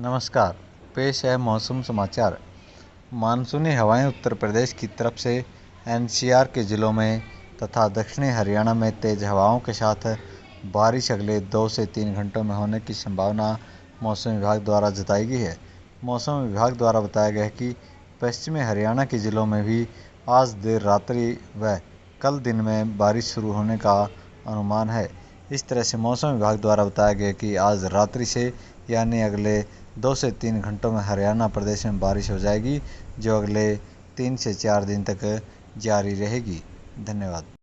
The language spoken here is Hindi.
नमस्कार। पेश है मौसम समाचार। मानसूनी हवाएं उत्तर प्रदेश की तरफ से एनसीआर के ज़िलों में तथा दक्षिणी हरियाणा में तेज़ हवाओं के साथ बारिश अगले 2 से 3 घंटों में होने की संभावना मौसम विभाग द्वारा जताई गई है। मौसम विभाग द्वारा बताया गया है कि पश्चिमी हरियाणा के ज़िलों में भी आज देर रात्रि व कल दिन में बारिश शुरू होने का अनुमान है। इस तरह से मौसम विभाग द्वारा बताया गया कि आज रात्रि से यानी अगले 2 से 3 घंटों में हरियाणा प्रदेश में बारिश हो जाएगी, जो अगले 3 से 4 दिन तक जारी रहेगी। धन्यवाद।